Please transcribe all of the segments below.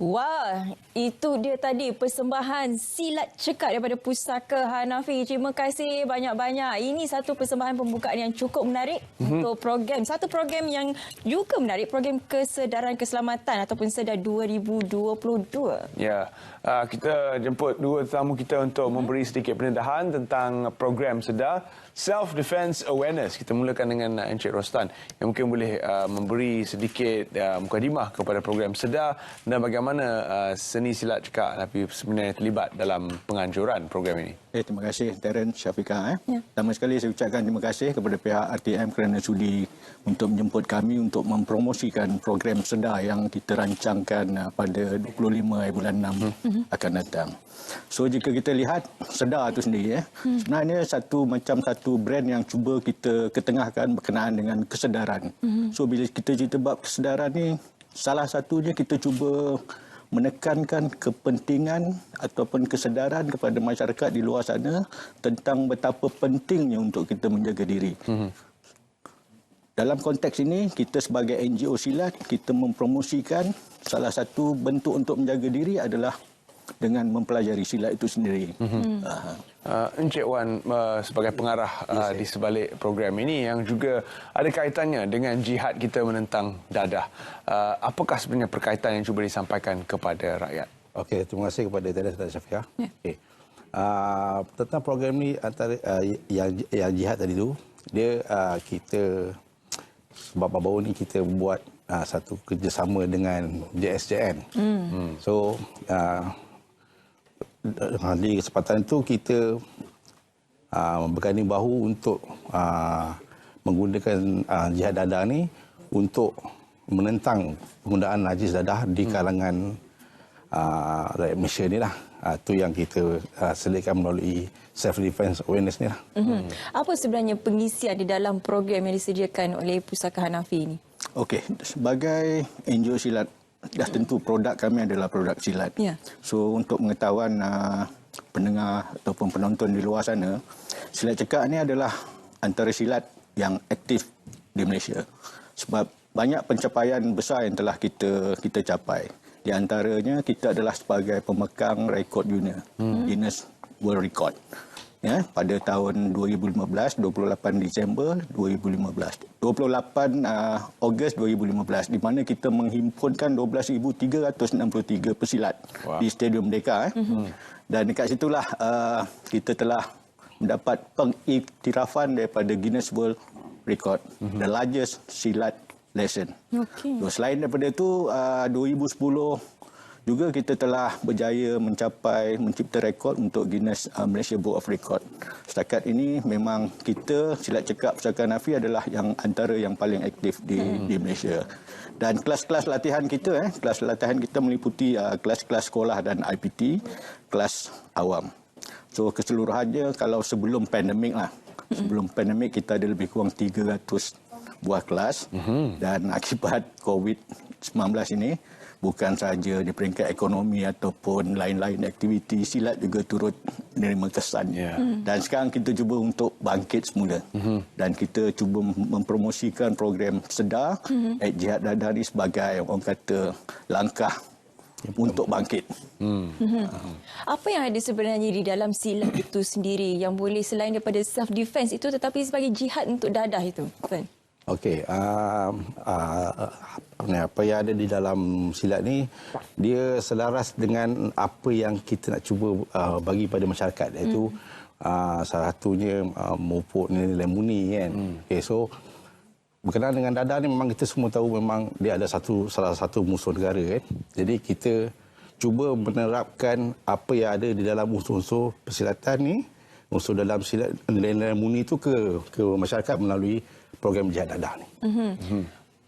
Wah, itu dia tadi persembahan silat cekak daripada Pusaka Hanafi. Terima kasih banyak-banyak. Ini satu persembahan pembukaan yang cukup menarik untuk program. Satu program yang juga menarik, program kesedaran keselamatan ataupun Sedar 2022. Ya, kita jemput dua tetamu kita untuk memberi sedikit pendedahan tentang program Sedar Self Defense Awareness. Kita mulakan dengan Encik Rostan yang mungkin boleh memberi sedikit mukadimah kepada program Sedar dan bagaimana seni silat cekak tapi sebenarnya terlibat dalam penganjuran program ini. Terima kasih Darren, Syafiqah. Pertama sekali saya ucapkan terima kasih kepada pihak RTM kerana sudi untuk menjemput kami untuk mempromosikan program Sedar yang kita rancangkan pada 25 bulan 6 akan datang. So jika kita lihat Sedar itu sendiri, sebenarnya satu brand yang cuba kita ketengahkan berkenaan dengan kesedaran. So bila kita cerita bab kesedaran ni, salah satunya kita cuba menekankan kepentingan ataupun kesedaran kepada masyarakat di luar sana tentang betapa pentingnya untuk kita menjaga diri. Dalam konteks ini, kita sebagai NGO silat, kita mempromosikan salah satu bentuk untuk menjaga diri adalah dengan mempelajari silat itu sendiri. Encik Wan sebagai pengarah di sebalik program ini yang juga ada kaitannya dengan jihad kita menentang dadah. Apakah sebenarnya perkaitan yang cuba disampaikan kepada rakyat? Okey, terima kasih kepada Darren dan Syafiqah. Okay. Tentang program ni antara yang jihad tadi tu, dia kita sebab baru ni kita buat satu kerjasama dengan JSJN. So di kesempatan itu kita berganding bahu untuk menggunakan jihad dadah ni untuk menentang penggunaan najis dadah di kalangan rakyat Malaysia ni lah. Itu yang kita sediakan melalui self-defense awareness ni lah. Apa sebenarnya pengisian di dalam program yang disediakan oleh Pusaka Hanafi ini? Okey, sebagai NGO silat, dah tentu produk kami adalah produk silat. So untuk pengetahuan pendengar ataupun penonton di luar sana, silat cekak ni adalah antara silat yang aktif di Malaysia. Sebab banyak pencapaian besar yang telah kita capai. Di antaranya kita adalah sebagai pemegang rekod dunia, Guinness World Record. Ya, pada tahun 2015, 28 Disember 2015. 28 Ogos 2015 di mana kita menghimpunkan 12,363 pesilat di Stadium Merdeka. Dan dekat situlah kita telah mendapat pengiktirafan daripada Guinness World Record, the largest silat lesson. So, selain daripada itu, 2010 juga kita telah berjaya mencipta rekod untuk Guinness Malaysia Book of Record. Setakat ini memang kita silat cekak Pusaka Hanafi adalah yang antara yang paling aktif di Malaysia. Dan kelas-kelas latihan kita, kelas latihan kita meliputi kelas-kelas sekolah dan IPT, kelas awam. So keseluruhannya kalau sebelum pandemik lah, sebelum pandemik kita ada lebih kurang 300 buah kelas dan akibat COVID-19 ini bukan sahaja di peringkat ekonomi ataupun lain-lain aktiviti, silat juga turut menerima kesan. Dan sekarang kita cuba untuk bangkit semula. Dan kita cuba mempromosikan program Sedar Jihad Dadah ni sebagai orang kata langkah untuk bangkit. Apa yang ada sebenarnya di dalam silat itu sendiri yang boleh selain daripada self-defense itu tetapi sebagai jihad untuk dadah itu? Kan? Okey, apa yang ada di dalam silat ni dia selaras dengan apa yang kita nak cuba bagi pada masyarakat, iaitu salah satunya memupuk nilai murni kan. Okey, so berkenaan dengan dadah ni memang kita semua tahu memang dia ada salah satu musuh negara kan. Jadi kita cuba menerapkan apa yang ada di dalam unsur-unsur persilatan ni, unsur dalam silat nilai-nilai murni itu ke masyarakat melalui program jihad dadah ni.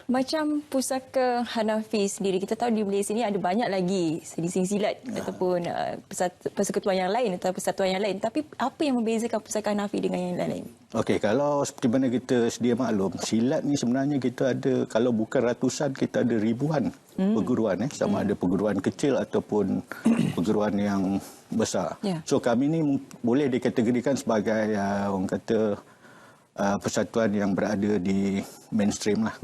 Macam Pusaka Hanafi sendiri, kita tahu di Malaysia ni ada banyak lagi selisih silat ataupun persekutuan yang lain atau persatuan yang lain. Tapi apa yang membezakan Pusaka Hanafi dengan yang lain? Okey, kalau seperti mana kita sedia maklum, silat ni sebenarnya kita ada, kalau bukan ratusan, kita ada ribuan perguruan. Sama ada perguruan kecil ataupun perguruan yang besar. So kami ni boleh dikategorikan sebagai orang kata persatuan yang berada di mainstream lah,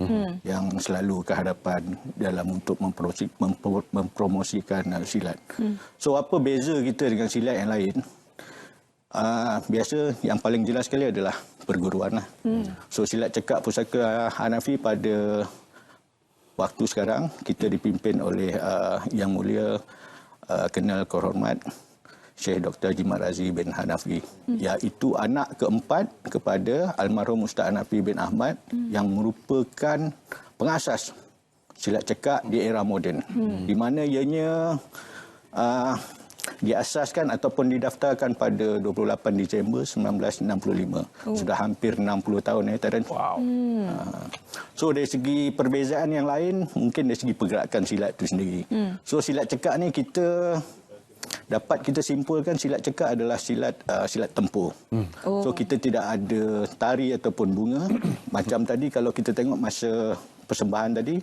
yang selalu ke hadapan dalam untuk mempromosikan silat. So apa beza kita dengan silat yang lain? Biasa yang paling jelas sekali adalah perguruan lah. So silat cekak Pusaka Hanafi pada waktu sekarang kita dipimpin oleh Yang Mulia Kenal Kehormat Syekh Dr. Jimat Razi bin Hanafi, iaitu anak keempat kepada almarhum Ustaz Hanafi bin Ahmad yang merupakan pengasas silat cekak di era moden, di mana ianya diasaskan ataupun didaftarkan pada 28 Disember 1965. Sudah hampir 60 tahun Taren. Wow. So dari segi perbezaan yang lain, mungkin dari segi pergerakan silat itu sendiri. So silat cekak ni dapat kita simpulkan silat cekak adalah silat tempur. So kita tidak ada tari ataupun bunga. Macam tadi kalau kita tengok masa persembahan tadi,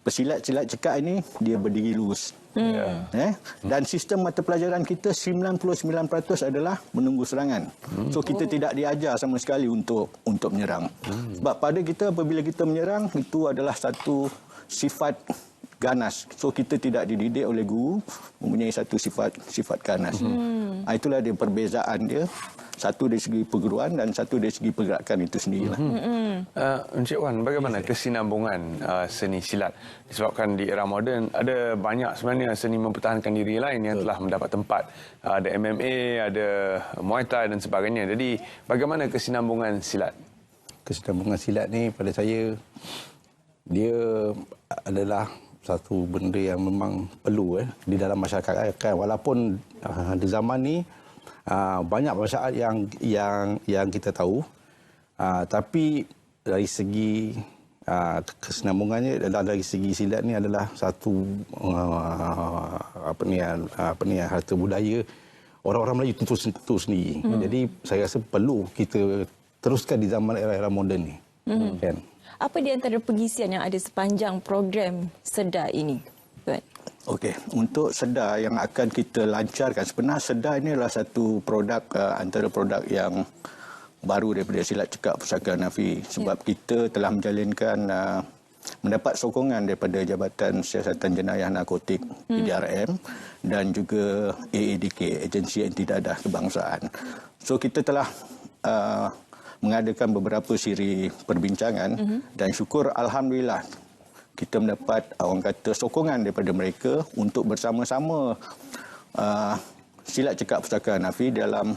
pesilat-silat cekak ini dia berdiri lurus. Dan sistem mata pelajaran kita 99% adalah menunggu serangan. So kita tidak diajar sama sekali untuk menyerang. Sebab pada kita apabila kita menyerang, itu adalah satu sifat ganas. So kita tidak dididik oleh guru mempunyai satu sifat ganas. Itulah dia perbezaan dia. Satu dari segi perguruan dan satu dari segi pergerakan itu sendirilah. Encik Wan, bagaimana kesinambungan seni silat? Disebabkan di era moden ada banyak sebenarnya seni mempertahankan diri lain yang telah mendapat tempat. Ada MMA, ada Muay Thai dan sebagainya. Jadi bagaimana kesinambungan silat? Kesinambungan silat ni pada saya, dia adalah satu benda yang memang perlu di dalam masyarakat. Walaupun di zaman ni banyak masyarakat yang kita tahu, tapi dari segi kesinambungannya dari segi silat ni adalah satu harta budaya orang-orang Melayu tentu sendiri. Jadi saya rasa perlu kita teruskan di zaman era-era moden ni. Kan? Apa di antara pengisian yang ada sepanjang program SEDA ini? Okey, untuk SEDA yang akan kita lancarkan, sebenarnya SEDA ini adalah satu produk antara produk yang baru daripada silat cekak Pusaka Hanafi, sebab kita telah menjalinkan mendapat sokongan daripada Jabatan Siasatan Jenayah Narkotik PDRM dan juga AADK, Agensi Anti Dadah Kebangsaan. So kita telah mengadakan beberapa siri perbincangan dan syukur alhamdulillah kita mendapat orang kata sokongan daripada mereka untuk bersama-sama silat cekak Pusaka Hanafi dalam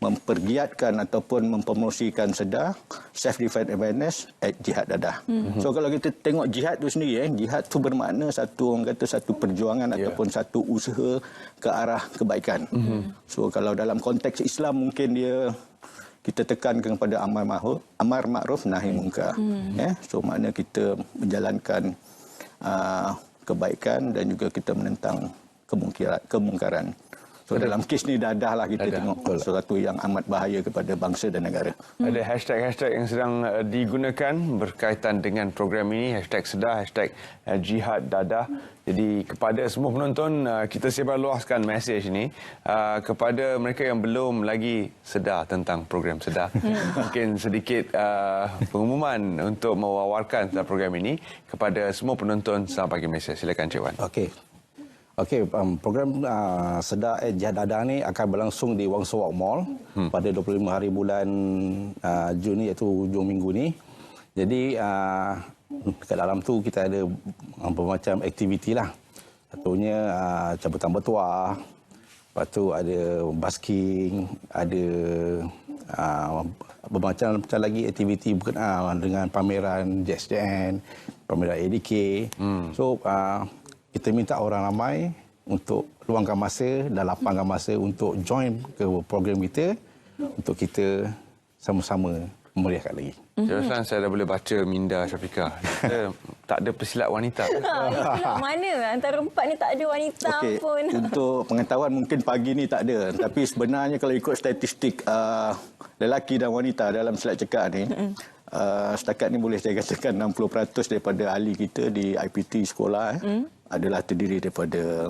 mempergiatkan ataupun mempromosikan SEDA, Self Defense Awareness at Jihad Dadah. So kalau kita tengok jihad tu sendiri, jihad tu bermakna satu orang kata satu perjuangan ataupun satu usaha ke arah kebaikan. So kalau dalam konteks Islam mungkin dia kita tekankan kepada amar ma'ruf nahi munkar. So makna kita menjalankan kebaikan dan juga kita menentang kemungkaran. So dalam kes ni dadah lah kita tengok sesuatu yang amat bahaya kepada bangsa dan negara. Ada hashtag-hashtag yang sedang digunakan berkaitan dengan program ini, hashtag SEDA, hashtag Jihad Dadah. Jadi kepada semua penonton, kita sebarluaskan mesej ini kepada mereka yang belum lagi sedar tentang program SEDA. Mungkin sedikit pengumuman untuk mewawarkan tentang program ini kepada semua penonton. Selamat pagi Malaysia. Silakan Cik Wan. Okey, program SEDA Jihad Dadah ni akan berlangsung di Wang Sawak Mall pada 25 hari bulan Jun ni, iaitu hujung minggu ni. Jadi dekat dalam tu kita ada bermacam aktiviti lah. Satunya cabutan bertuah, lepas tu ada basking, ada bermacam lagi aktiviti berkenaan dengan pameran JSJN, pameran ADK. So kita minta orang ramai untuk luangkan masa dan lapangkan masa untuk join ke program kita untuk kita sama-sama memeriahkan lagi. Jelaskan saya dah boleh baca Minda Syafiqah. Kita tak ada pesilat wanita. Mana antara empat ni tak ada wanita pun. Untuk pengetahuan mungkin pagi ni tak ada. Tapi sebenarnya kalau ikut statistik lelaki dan wanita dalam silat cekak ni, setakat ni boleh saya katakan 60% daripada ahli kita di IPT sekolah adalah terdiri daripada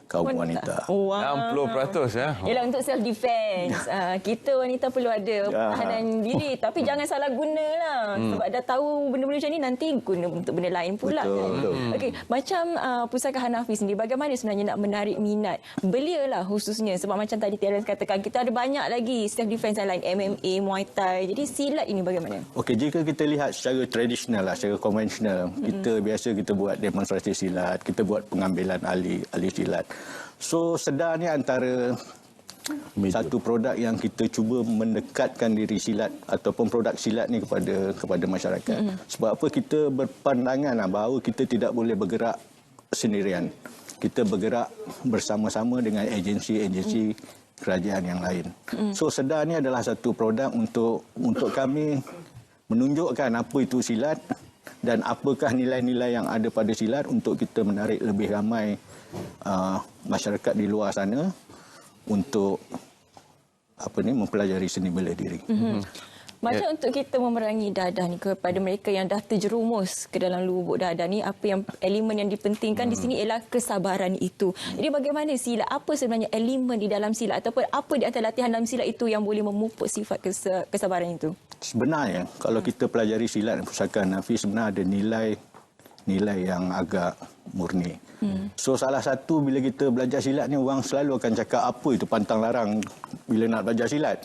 kaum wanita. Wow. 60% ya. Ialah untuk self defense. Kita wanita perlu ada pertahanan diri, tapi jangan salah gunalah. Sebab dah tahu benda-benda macam ni nanti guna untuk benda lain pula. Betul. Okey, macam Pusaka Hanafi sendiri, bagaimana sebenarnya nak menarik minat belia lah khususnya, sebab macam tadi Terence katakan kita ada banyak lagi self defense yang lain, MMA, Muay Thai. Jadi silat ini bagaimana? Okey, jika kita lihat secara tradisional lah, secara konvensional, kita buat demonstrasi silat, kita buat pengambilan ahli silat. So sedar ni antara satu produk yang kita cuba mendekatkan diri silat ataupun produk silat ni kepada masyarakat. Sebab apa, kita berpandangan bahawa kita tidak boleh bergerak sendirian. Kita bergerak bersama-sama dengan agensi-agensi kerajaan yang lain. So sedar ni adalah satu produk untuk kami menunjukkan apa itu silat dan apakah nilai-nilai yang ada pada silat untuk kita menarik lebih ramai masyarakat di luar sana untuk mempelajari seni bela diri. Macam untuk kita memerangi dadah ni, kepada mereka yang dah terjerumus ke dalam lubuk dadah ni, apa yang elemen yang dipentingkan di sini ialah kesabaran itu. Jadi bagaimana silat? Apa sebenarnya elemen di dalam silat ataupun apa di antara latihan dalam silat itu yang boleh memupuk sifat kesabaran itu? Sebenarnya kalau kita pelajari silat dan Pusaka Hanafi, sebenarnya ada nilai yang agak murni. So salah satu bila kita belajar silat ni, orang selalu akan cakap apa itu pantang larang bila nak belajar silat.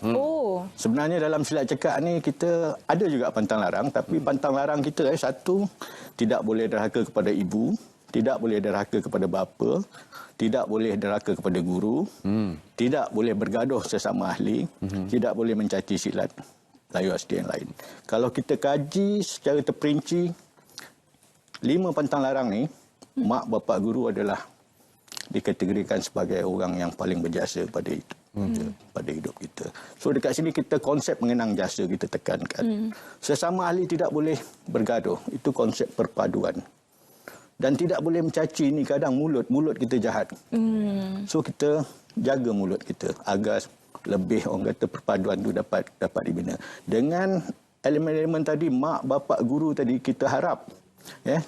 Sebenarnya dalam silat cekak ni kita ada juga pantang larang, tapi pantang larang kita satu, tidak boleh derhaka kepada ibu, tidak boleh derhaka kepada bapa, tidak boleh derhaka kepada guru, tidak boleh bergaduh sesama ahli, tidak boleh mencaci silat layu asli yang lain. Kalau kita kaji secara terperinci 5 pantang larang ni, mak bapak guru adalah dikategorikan sebagai orang yang paling berjasa pada hidup kita. So dekat sini kita konsep mengenang jasa kita tekankan. Sesama ahli tidak boleh bergaduh. Itu konsep perpaduan. Dan tidak boleh mencaci, ni kadang mulut kita jahat. So kita jaga mulut kita agar lebih orang kata perpaduan tu dapat dibina. Dengan elemen-elemen tadi, mak bapak guru tadi, kita harap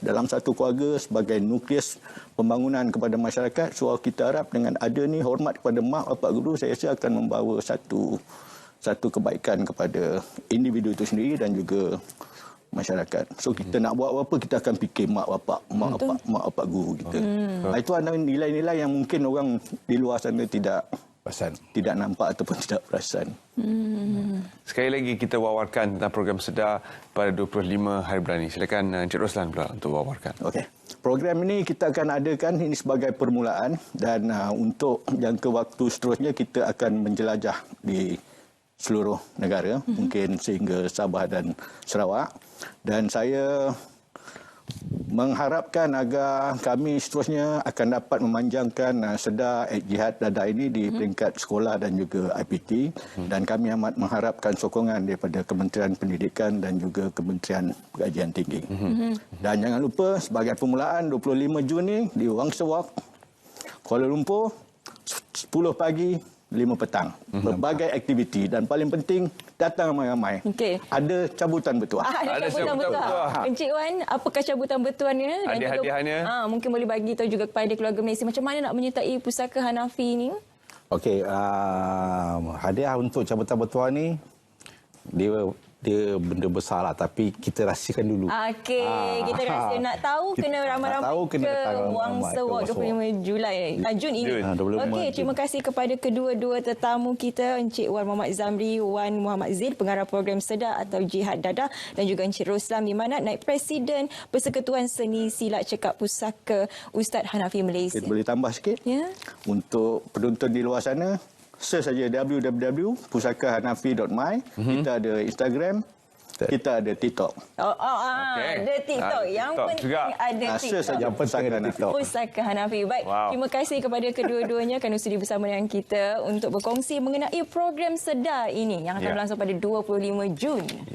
dalam satu keluarga sebagai nukleus pembangunan kepada masyarakat. So kita harap dengan ada ni hormat kepada mak bapak guru, saya rasa akan membawa satu kebaikan kepada individu itu sendiri dan juga masyarakat. So kita nak buat apa, kita akan fikir mak bapak guru kita. Itu adalah nilai-nilai yang mungkin orang di luar sana tidak nampak ataupun tidak perasan. Sekali lagi kita wawarkan tentang program sedar pada 25 hari bulan ini. Silakan Encik Roslan pula untuk wawarkan. Okey. Program ini kita akan adakan ini sebagai permulaan dan untuk jangka waktu seterusnya kita akan menjelajah di seluruh negara, mungkin sehingga Sabah dan Sarawak. Dan saya mengharapkan agar kami seterusnya akan dapat memanjangkan sedar jihad dadah ini di peringkat sekolah dan juga IPT, dan kami amat mengharapkan sokongan daripada Kementerian Pendidikan dan juga Kementerian Pengajian Tinggi. Dan jangan lupa sebagai permulaan 25 Jun ni di Wangsa Walk, Kuala Lumpur, 10 pagi 5 petang. Berbagai aktiviti dan paling penting datang ramai-ramai. Ada cabutan bertuah. Ada cabutan bertuah. Encik Wan, apakah cabutan bertuahnya? Ada hadiahnya. Mungkin boleh bagi tahu juga kepada keluarga Malaysia macam mana nak menyertai Pusaka Hanafi ni? Okey, hadiah untuk cabutan bertuah ni dia benda besar lah, tapi kita rahsiakan dulu. Kita rahsia. Nak tahu kena ramai-ramai ke Wangsa Walk 25 Jun ini. Terima kasih kepada kedua-dua tetamu kita, Encik Wan Muhammad Zamri, Wan Muhammad Zil, pengarah program sedar atau Jihad Dadah, dan juga Encik Roslan Mimanat, Naib Presiden Persekutuan Seni Silat Cekak Pusaka Ustaz Hanafi Malaysia. Boleh tambah sikit? Ya. Untuk penonton di luar sana, search saja www.pusakahanafi.my. Kita ada Instagram, kita ada TikTok. Ada TikTok. Yang penting juga ada TikTok. Saja Pusaka Hanafi. Baik, terima kasih kepada kedua-duanya kerana sudi bersama dengan kita untuk berkongsi mengenai program sedar ini yang akan berlangsung pada 25 Jun.